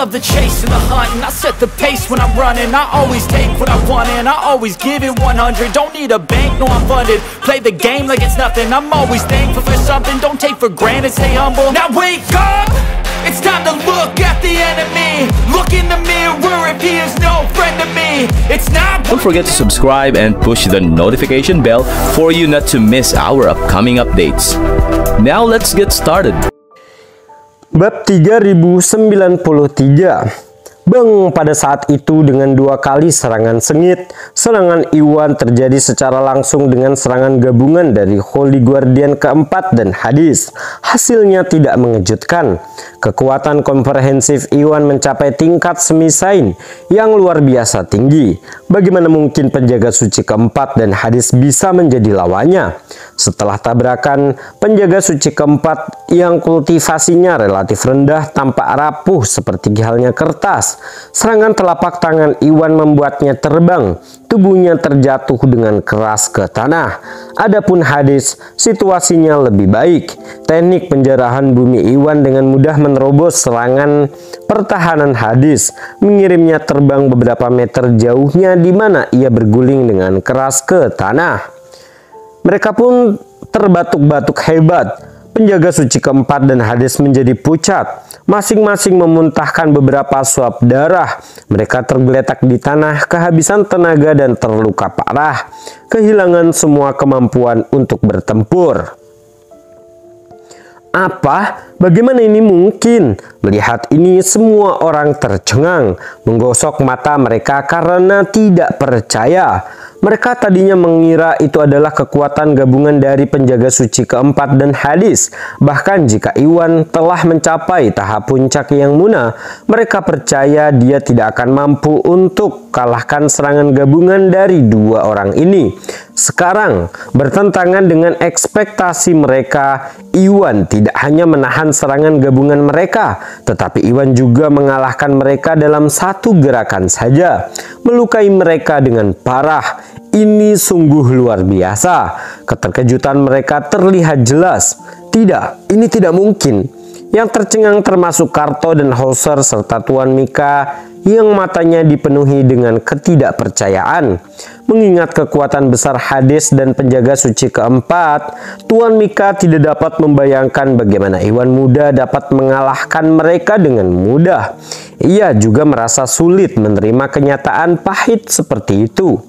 love the chase and the hunt, and I set the pace when I'm running. I always take what I want and I always give it 100. Don't need a bank, no I'm funded. Play the game like it's nothing. I'm always thankful for something. Don't take for granted, stay humble. Now wake up! It's time to look at the enemy. Look in the mirror if he is no friend to me. It's not. Don't forget to subscribe and push the notification bell for you not to miss our upcoming updates. Now let's get started. Bab 3093. Bang, pada saat itu dengan 2 kali serangan sengit, serangan Iwan terjadi secara langsung dengan serangan gabungan dari Holy Guardian keempat dan Hades. Hasilnya tidak mengejutkan. Kekuatan komprehensif Iwan mencapai tingkat semisain yang luar biasa tinggi. Bagaimana mungkin penjaga suci keempat dan Hades bisa menjadi lawannya? Setelah tabrakan, penjaga suci keempat yang kultivasinya relatif rendah tampak rapuh seperti halnya kertas. Serangan telapak tangan Iwan membuatnya terbang. Tubuhnya terjatuh dengan keras ke tanah. Adapun Hades, situasinya lebih baik. Teknik penjarahan bumi Iwan dengan mudah menerobos serangan pertahanan Hades, mengirimnya terbang beberapa meter jauhnya di mana ia berguling dengan keras ke tanah. Mereka pun terbatuk-batuk hebat. Penjaga suci keempat dan Hades menjadi pucat. Masing-masing memuntahkan beberapa suap darah. Mereka tergeletak di tanah, kehabisan tenaga dan terluka parah. Kehilangan semua kemampuan untuk bertempur. Apa? Bagaimana ini mungkin? Melihat ini semua orang tercengang, menggosok mata mereka karena tidak percaya. Mereka tadinya mengira itu adalah kekuatan gabungan dari penjaga suci keempat dan Hades. Bahkan jika Iwan telah mencapai tahap puncak yang Muna, mereka percaya dia tidak akan mampu untuk kalahkan serangan gabungan dari 2 orang ini. Sekarang, bertentangan dengan ekspektasi mereka, Iwan tidak hanya menahan serangan gabungan mereka, tetapi Iwan juga mengalahkan mereka dalam satu gerakan saja, melukai mereka dengan parah. Ini sungguh luar biasa. Keterkejutan mereka terlihat jelas. Tidak, ini tidak mungkin. Yang tercengang termasuk Karto dan Hauser serta Tuan Mika yang matanya dipenuhi dengan ketidakpercayaan. Mengingat kekuatan besar Hades dan penjaga suci keempat, Tuan Mika tidak dapat membayangkan bagaimana Iwan muda dapat mengalahkan mereka dengan mudah. Ia juga merasa sulit menerima kenyataan pahit seperti itu.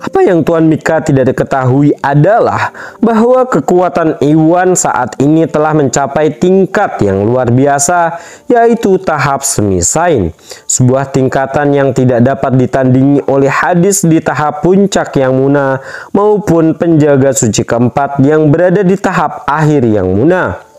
Apa yang Tuan Mika tidak diketahui adalah bahwa kekuatan Iwan saat ini telah mencapai tingkat yang luar biasa, yaitu tahap semisain. Sebuah tingkatan yang tidak dapat ditandingi oleh Hades di tahap puncak yang Muna maupun penjaga suci keempat yang berada di tahap akhir yang Muna.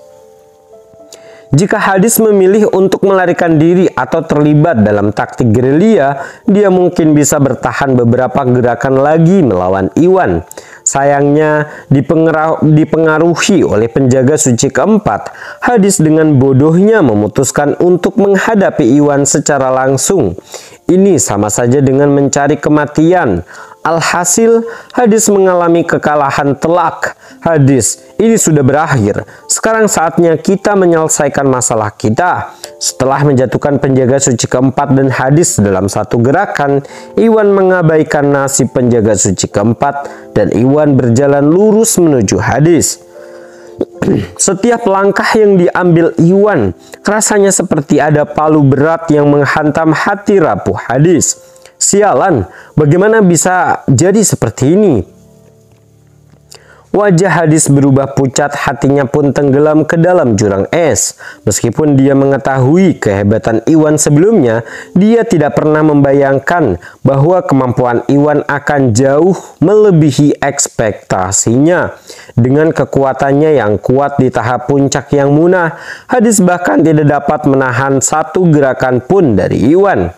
Jika Hades memilih untuk melarikan diri atau terlibat dalam taktik gerilya, dia mungkin bisa bertahan beberapa gerakan lagi melawan Iwan. Sayangnya, dipengaruhi oleh penjaga suci keempat, Hades dengan bodohnya memutuskan untuk menghadapi Iwan secara langsung. Ini sama saja dengan mencari kematian. Alhasil, Hades mengalami kekalahan telak. Hades, ini sudah berakhir. Sekarang saatnya kita menyelesaikan masalah kita. Setelah menjatuhkan penjaga suci keempat dan Hades dalam satu gerakan, Iwan mengabaikan nasib penjaga suci keempat dan Iwan berjalan lurus menuju Hades. Setiap langkah yang diambil Iwan rasanya seperti ada palu berat yang menghantam hati rapuh Hades. Sialan, bagaimana bisa jadi seperti ini? Wajah Hades berubah pucat, hatinya pun tenggelam ke dalam jurang es. Meskipun dia mengetahui kehebatan Iwan sebelumnya, dia tidak pernah membayangkan bahwa kemampuan Iwan akan jauh melebihi ekspektasinya. Dengan kekuatannya yang kuat di tahap puncak yang Muna, Hades bahkan tidak dapat menahan satu gerakan pun dari Iwan.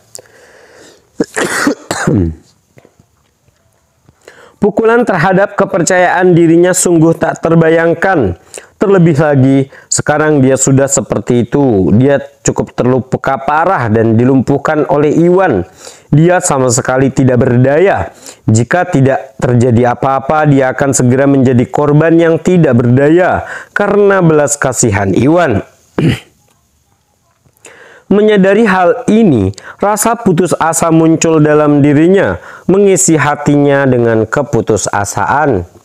Pukulan terhadap kepercayaan dirinya sungguh tak terbayangkan. Terlebih lagi, sekarang dia sudah seperti itu. Dia cukup terluka parah dan dilumpuhkan oleh Iwan. Dia sama sekali tidak berdaya. Jika tidak terjadi apa-apa, dia akan segera menjadi korban yang tidak berdaya karena belas kasihan Iwan. Menyadari hal ini, rasa putus asa muncul dalam dirinya, mengisi hatinya dengan keputusasaan.